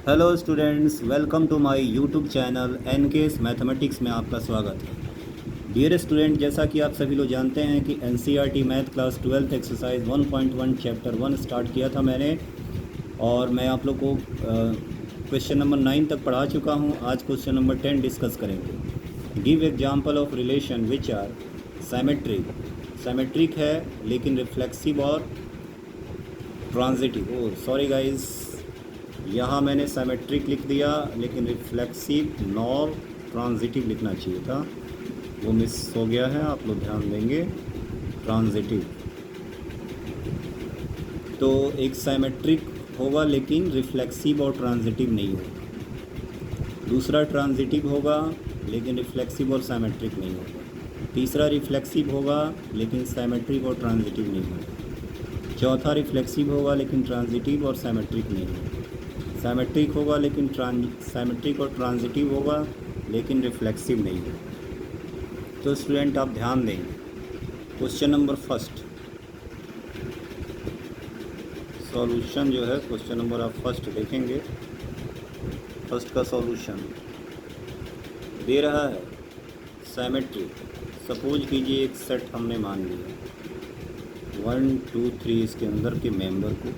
Hello students, welcome to my YouTube channel NKS mathematics में आपका स्वागत है। डियर स्टूडेंट, जैसा कि आप सभी लोग जानते हैं कि NCERT math class 12 exercise 1.1 chapter 1 start किया था मैंने, और मैं आप लोग को क्वेश्चन नंबर 9 तक पढ़ा चुका हूं। आज क्वेश्चन नंबर 10 डिस्कस करेंगे। Give example of relation which are symmetric है लेकिन रिफ्लेक्सिव और ट्रांजिटिव। सॉरी गाइस, यहाँ मैंने साइमेट्रिक लिख दिया लेकिन रिफ्लेक्सिव नॉर ट्रांजिटिव लिखना चाहिए था, वो मिस हो गया है। आप लोग ध्यान देंगे। ट्रांजिटिव तो एक साइमेट्रिक होगा लेकिन रिफ्लेक्सिव और ट्रांजिटिव नहीं होगा। दूसरा ट्रांजिटिव होगा लेकिन रिफ्लेक्सिव और साइमेट्रिक नहीं होगा। तीसरा रिफ्लेक्सिव होगा लेकिन साइमेट्रिक और ट्रांजिटिव नहीं होगा। चौथा रिफ्लेक्सिव होगा लेकिन ट्रांजिटिव और साइमेट्रिक नहीं होगा। साइमेट्रिक होगा लेकिन साइमेट्रिक और ट्रांजिटिव होगा लेकिन रिफ्लेक्सिव नहीं होगा। तो स्टूडेंट आप ध्यान देंगे। क्वेश्चन नंबर फर्स्ट सॉल्यूशन जो है, क्वेश्चन नंबर आप फर्स्ट देखेंगे। फर्स्ट का सॉल्यूशन दे रहा है साइमेट्रिक। सपोज कीजिए एक सेट हमने मान लिया 1 2 3, इसके अंदर के मेंबर को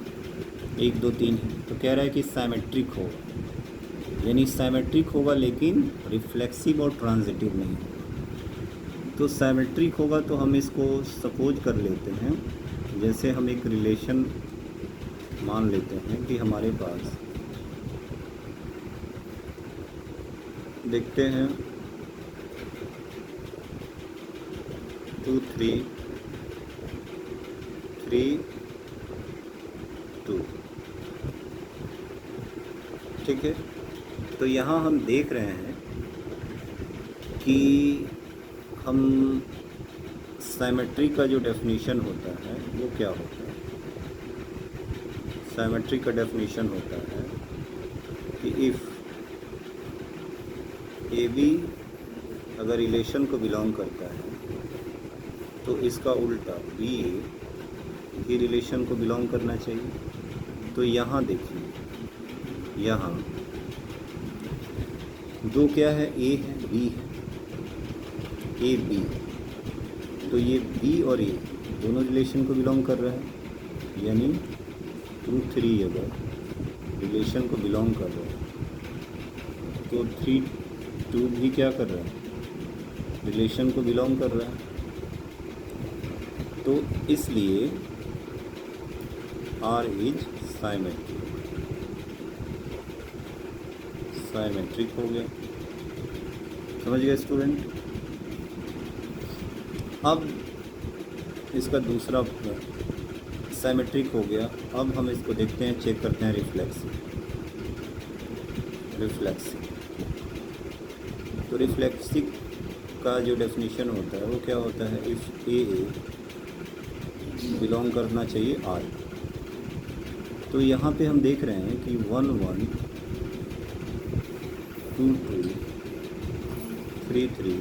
1 2 3 है, तो कह रहा है कि साइमेट्रिक होगा, यानी साइमेट्रिक होगा लेकिन रिफ्लेक्सिव और ट्रांजिटिव नहीं होगा। तो साइमेट्रिक होगा तो हम इसको सपोज कर लेते हैं, जैसे हम एक रिलेशन मान लेते हैं कि हमारे पास, देखते हैं 2 3 3 2, ठीक है। तो यहाँ हम देख रहे हैं कि हम साइमेट्री का जो डेफिनेशन होता है वो क्या होता है। साइमेट्री का डेफिनेशन होता है कि इफ़ ए बी अगर रिलेशन को बिलोंग करता है तो इसका उल्टा बी ए रिलेशन को बिलोंग करना चाहिए। तो यहाँ देखिए, यहाँ दो क्या है, ए है बी है, ए बी। तो ये बी और ए दोनों रिलेशन को बिलोंग कर रहा है, यानी 2 3 अगर रिलेशन को बिलोंग कर रहा है तो 3 2 भी क्या कर रहा है, रिलेशन को बिलोंग कर रहा है। तो इसलिए आर इज साइमेट्रिक हो गया। समझ गए स्टूडेंट। अब इसका दूसरा साइमेट्रिक हो गया। अब हम इसको देखते हैं, चेक करते हैं रिफ्लेक्सिव। तो रिफ्लेक्सिव का जो डेफिनेशन होता है वो क्या होता है, इफ़ ए बिलोंग करना चाहिए आर। तो यहाँ पे हम देख रहे हैं कि 1 1 2 2 3 3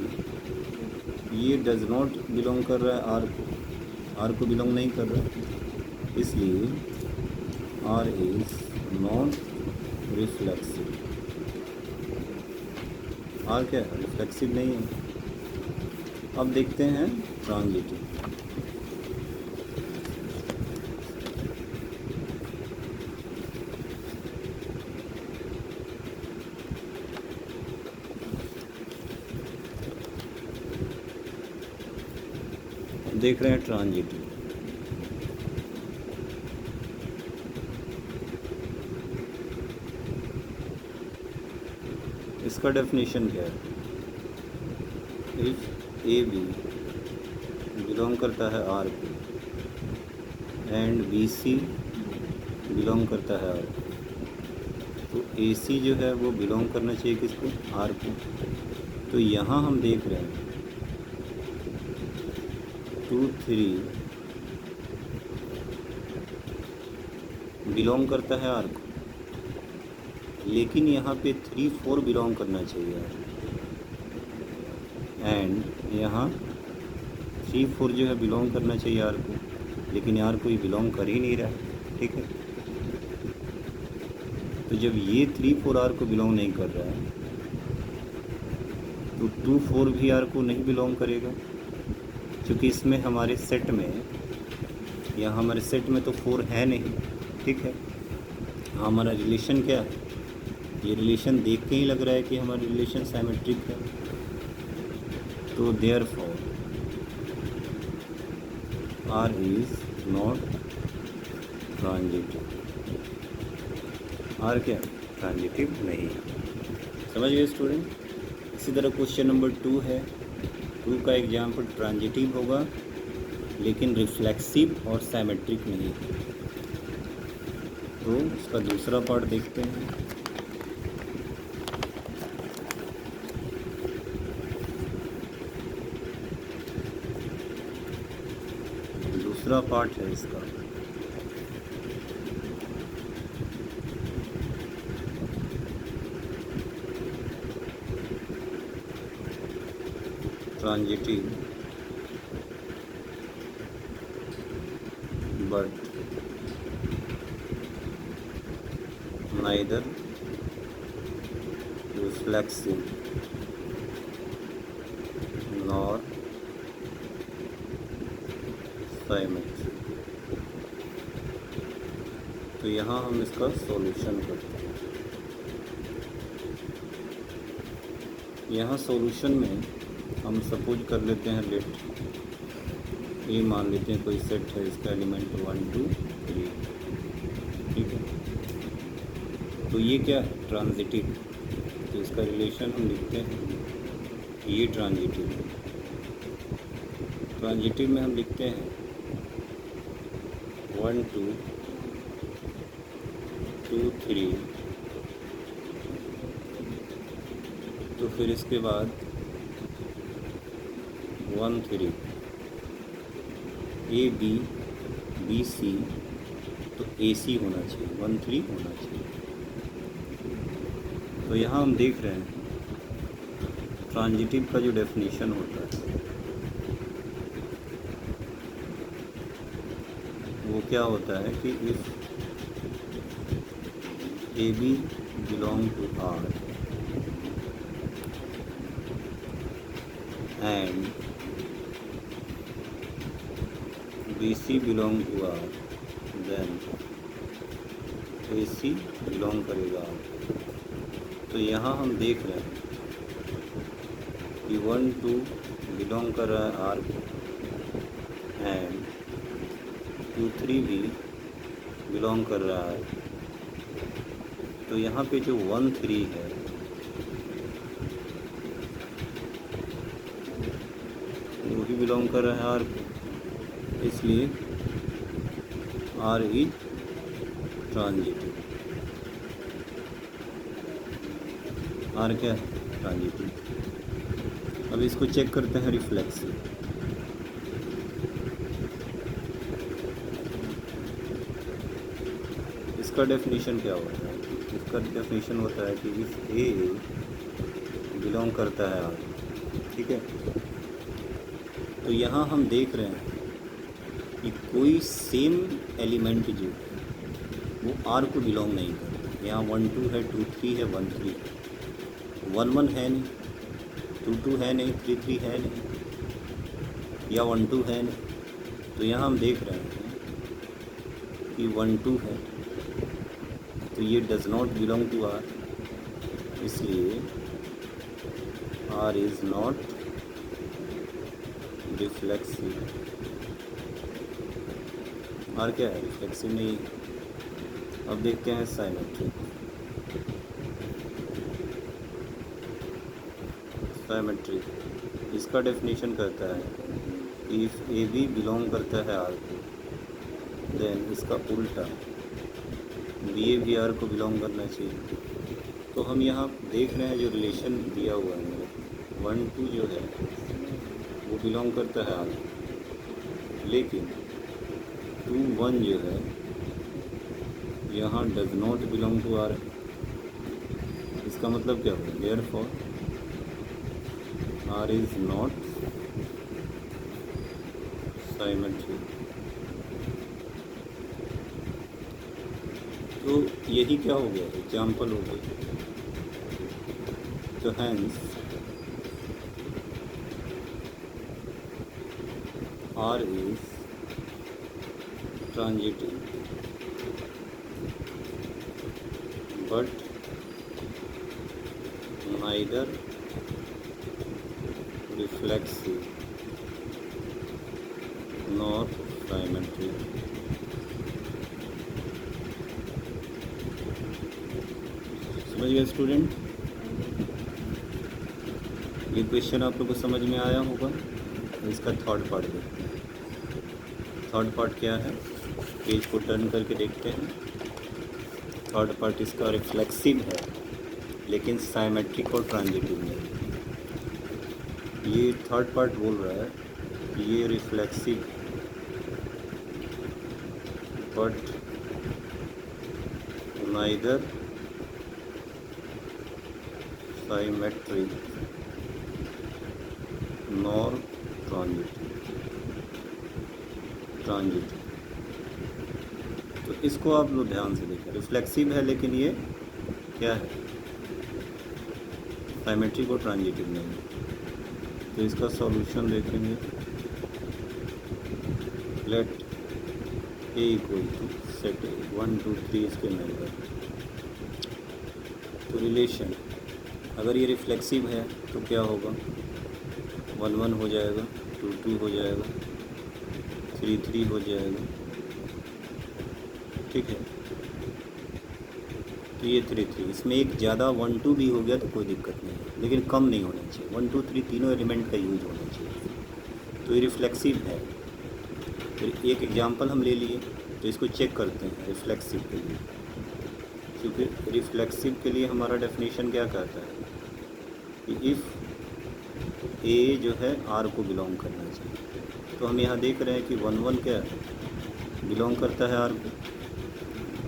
ये डज नॉट बिलोंग कर रहा है आर को बिलोंग नहीं कर रहा है, इसलिए R is not reflexive. R क्या है, रिफ्लेक्सिव नहीं है। अब देखते हैं ट्रांजिटिव। देख रहे हैं ट्रांजिटिव। इसका डेफिनेशन क्या है, इफ ए बी बिलोंग करता है आर को एंड बी सी बिलोंग करता है आर को, तो ए सी जो है वो बिलोंग करना चाहिए किसको, आर को। तो यहाँ हम देख रहे हैं 2 3 बिलोंग करता है आर को, लेकिन यहाँ पे 3 4 बिलोंग करना चाहिए एंड यहाँ 3 4 जो है बिलोंग करना चाहिए आर को, लेकिन यार कोई बिलोंग कर ही नहीं रहा है, ठीक है। तो जब ये 3 4 आर को बिलोंग नहीं कर रहा है तो 2 4 भी आर को नहीं बिलोंग करेगा, क्योंकि इसमें हमारे सेट में या हमारे सेट में तो 4 है नहीं। ठीक है, हमारा रिलेशन क्या है, ये रिलेशन देख के ही लग रहा है कि हमारा रिलेशन सिमेट्रिक है। तो therefore R is not transitive. R क्या ट्रांजिटिव नहीं है। समझ गए स्टूडेंट। इसी तरह क्वेश्चन नंबर 2 है। 2 का एग्जाम्पल ट्रांजिटिव होगा लेकिन रिफ्लेक्सिव और सिमेट्रिक नहीं है। तो इसका दूसरा पार्ट देखते हैं। दूसरा पार्ट है इसका transitive but neither reflexive nor symmetric। तो यहाँ हम इसका सॉल्यूशन करते हैं। यहाँ सॉल्यूशन में हम सपोज कर लेते हैं लेट ये मान लेते हैं कोई सेट है, इसका एलिमेंट 1 2 3। ठीक है, तो ये क्या है ट्रांजिटिव। तो इसका रिलेशन हम लिखते हैं ये ट्रांजिटिव। ट्रांजिटिव में हम लिखते हैं 1 2 2 3। तो फिर इसके बाद 1 3 ए बी बी सी, तो ए सी होना चाहिए, 1 3 होना चाहिए। तो यहाँ हम देख रहे हैं ट्रांजिटिव का जो डेफिनेशन होता है वो क्या होता है कि if A B belong to R and BC belong to R, then AC belong करेगा R। तो यहाँ हम देख रहे हैं कि 1 2 बिलोंग कर रहा है R को एंड 2 3 भी बिलोंग कर रहा है। तो यहाँ पे जो 1 3 है वो भी बिलोंग कर रहा है R को, इसलिए R इज ट्रांजिटिव। R क्या है ट्रांजिटिव। अब इसको चेक करते हैं रिफ्लेक्सिव। इसका डेफिनेशन क्या होता है, इसका डेफिनेशन होता है कि इफ A बिलोंग करता है R। ठीक है, तो यहाँ हम देख रहे हैं कि कोई सेम एलिमेंट जो है वो R को बिलोंग नहीं करता। यहाँ 1 2 है, 2 3 है, 1 3 1 1 है नहीं, 2 2 है नहीं, 3 3 है नहीं, या 1 2 है नहीं। तो यहाँ हम देख रहे हैं कि 1 2 है, तो ये does not belong to R, इसलिए R is not reflexive. R क्या है रिफ्लेक्सिव नहीं है। अब देखते हैं सिमेट्रिक। सिमेट्रिक इसका डेफिनेशन करता है इफ ए बी बिलोंग करता है R को, देन इसका उल्टा बी ए भी R को बिलोंग करना चाहिए। तो हम यहाँ देख रहे हैं जो रिलेशन दिया हुआ है 1 2 जो है वो बिलोंग करता है R, लेकिन 2 1 जो है यहाँ does not belong to R। इसका मतलब क्या होगा, therefore R is not symmetric. तो तो यही क्या हो गया, एग्जाम्पल हो गया। तो hence R is transitive but neither reflexive nor symmetric। समझ गए स्टूडेंट? ये क्वेश्चन आप लोग को समझ में आया होगा। इसका थर्ड पार्ट देखते हैं। थर्ड पार्ट क्या है, पेज को टर्न करके देखते हैं। थर्ड पार्ट इसका रिफ्लेक्सिव है लेकिन साइमेट्रिक और ट्रांजिटिव नहीं। ये थर्ड पार्ट बोल रहा है कि ये reflexive but neither symmetric nor transitive. तो इसको आप लोग ध्यान से देखें। रिफ्लेक्सिव है लेकिन ये क्या है, साइमेट्रिक और ट्रांजिटिव नहीं। तो इसका सॉल्यूशन देखेंगे। Let A equal to set 1 2 3 इसके मेंबर। तो रिलेशन अगर ये रिफ्लेक्सिव है तो क्या होगा, 1 1 हो जाएगा, 2 2 हो जाएगा, 3 3 हो जाएगा। ठीक है, तो ये 3 3, इसमें एक ज़्यादा 1 2 भी हो गया तो कोई दिक्कत नहीं है, लेकिन कम नहीं होना चाहिए। 1 2 3 तीनों एलिमेंट का यूज होना चाहिए। तो ये रिफ्लेक्सिव है। फिर एक एग्जांपल हम ले लिए, तो इसको चेक करते हैं रिफ्लेक्सिव के लिए। क्योंकि रिफ्लेक्सिव के लिए हमारा डेफिनेशन क्या कहता है कि इफ़ ए जो है आर को बिलोंग करना चाहिए। तो हम यहाँ देख रहे हैं कि 1 1 क्या बिलोंग करता है आर को,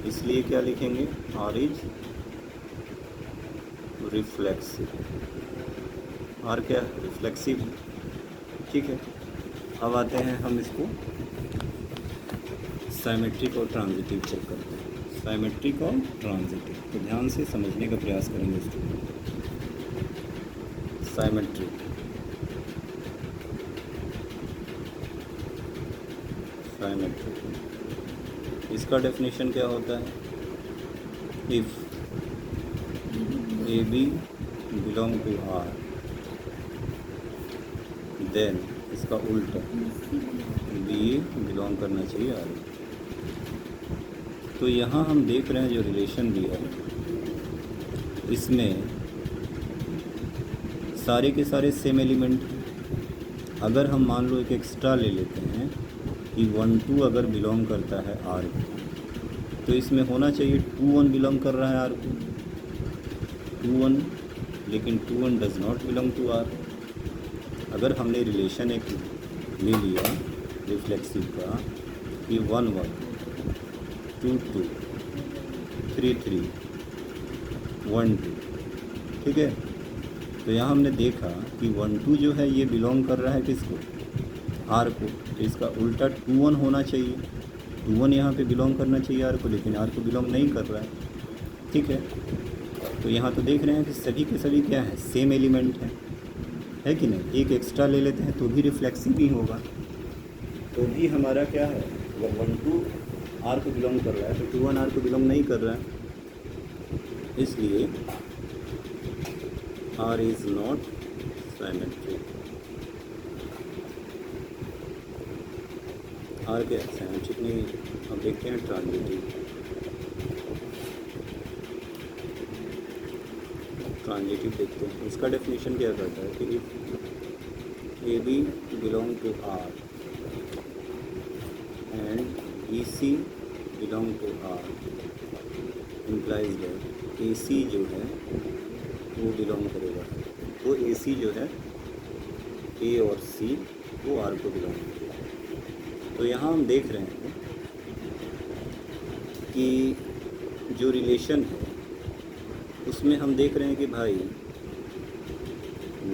इसलिए क्या लिखेंगे, आर इज रिफ्लेक्सिव। आर क्या रिफ्लेक्सिव है। ठीक है, अब आते हैं हम इसको साइमेट्रिक और ट्रांजिटिव चेक करते हैं। साइमेट्रिक और ट्रांजिटिव, तो ध्यान से समझने का प्रयास करेंगे स्टूडेंट। साइमेट्रिक, इसका डेफिनेशन क्या होता है, if a B belong to R then इसका उल्टा बी ए बिलोंग करना चाहिए आर। तो यहाँ हम देख रहे हैं जो रिलेशन दिया है इसमें सारे के सारे सेम एलिमेंट हैं। अगर हम मान लो एक एक्स्ट्रा ले लेते हैं कि 1 2 अगर बिलोंग करता है आर को, तो इसमें होना चाहिए 2 1 बिलोंग कर रहा है आर को, 2 1, लेकिन 2 1 does not belong to R. अगर हमने रिलेशन एक ले लिया रिफ्लेक्सिव का कि 1 1 2 2 3 3 1 2, ठीक है। तो यहाँ हमने देखा कि 1 2 जो है ये बिलोंग कर रहा है किसको, आर को। तो इसका उल्टा 2 1 होना चाहिए, 2 1 यहाँ पे बिलोंग करना चाहिए आर को, लेकिन आर को बिलोंग नहीं कर रहा है। ठीक है, तो यहाँ तो देख रहे हैं कि सभी के सभी क्या है, सेम एलिमेंट है कि नहीं। एक एक्स्ट्रा ले लेते हैं तो भी रिफ्लेक्सिव ही होगा, तो भी हमारा क्या है, अगर 1 2 आर को बिलोंग कर रहा है तो 2 1 आर को बिलोंग नहीं कर रहा है, इसलिए R is not symmetric. R क्या साइमेट्रिक नहीं है। अब देखते हैं ट्रांजिटिव। ट्रांजिटिव देखते हैं, इसका डेफिनेशन क्या करता है कि if A B belong to R and E C belong to R implies that A C जो है वो बिलोंग करेगा, वो ए सी जो है ए और सी वो आर को बिलोंग करेगा। तो यहाँ हम देख रहे हैं कि जो रिलेशन है उसमें हम देख रहे हैं कि भाई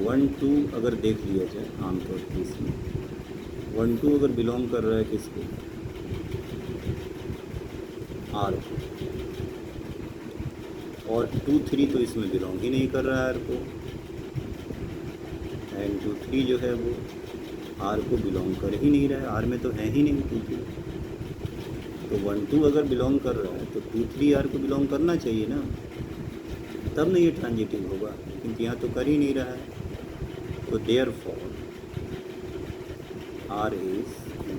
1 2 अगर देख लिया जाए आमतौर पर, इसमें 1 2 अगर बिलोंग कर रहा है किसको, आर को, और 2 3 तो इसमें बिलोंग ही नहीं कर रहा है आर को, एंड 2 3 जो है वो आर को बिलोंग कर ही नहीं रहा है, आर में तो है ही नहीं 2 3। तो 1 2 अगर बिलोंग कर रहा है तो 2 3 आर को बिलोंग करना चाहिए ना, तब ना ये ट्रांजिटिव होगा, लेकिन यहाँ तो कर ही नहीं रहा है। तो therefore R is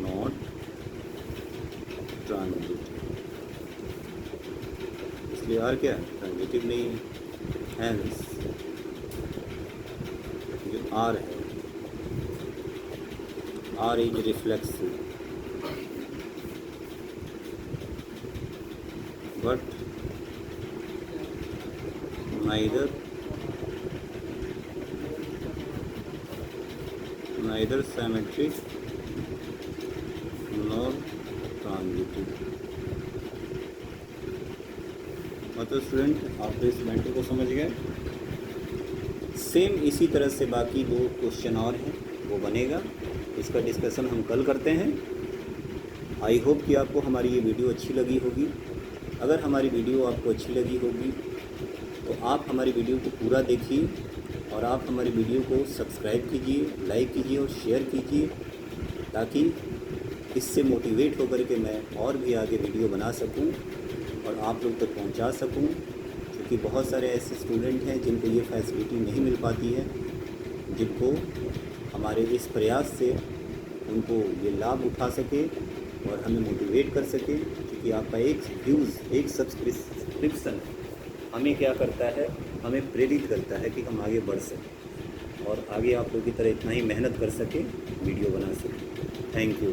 not transitive, इसलिए आर क्या है, ट्रांजिटिव नहीं है। हेंस जो आर है, R is reflexive but neither symmetric nor transitive। मतलब स्टूडेंट आप तो इस मैटर को समझ गए। सेम इसी तरह से बाकी 2 क्वेश्चन और हैं, वो बनेगा, इसका डिस्कशन हम कल करते हैं। आई होप कि आपको हमारी ये वीडियो अच्छी लगी होगी। अगर हमारी वीडियो आपको अच्छी लगी होगी तो आप हमारी वीडियो को पूरा देखिए और आप हमारी वीडियो को सब्सक्राइब कीजिए, लाइक कीजिए और शेयर कीजिए, ताकि इससे मोटिवेट होकर के मैं और भी आगे वीडियो बना सकूं और आप लोग तक पहुंचा सकूं, क्योंकि बहुत सारे ऐसे स्टूडेंट हैं जिनको ये फैसिलिटी नहीं मिल पाती है, जिनको हमारे इस प्रयास से उनको ये लाभ उठा सके और हमें मोटिवेट कर सके, क्योंकि आपका एक व्यूज़, एक सब्सक्रिप्शन हमें क्या करता है, हमें प्रेरित करता है कि हम आगे बढ़ सकें और आगे आप लोगों की तरह इतना ही मेहनत कर सकें, वीडियो बना सकें। Thank you.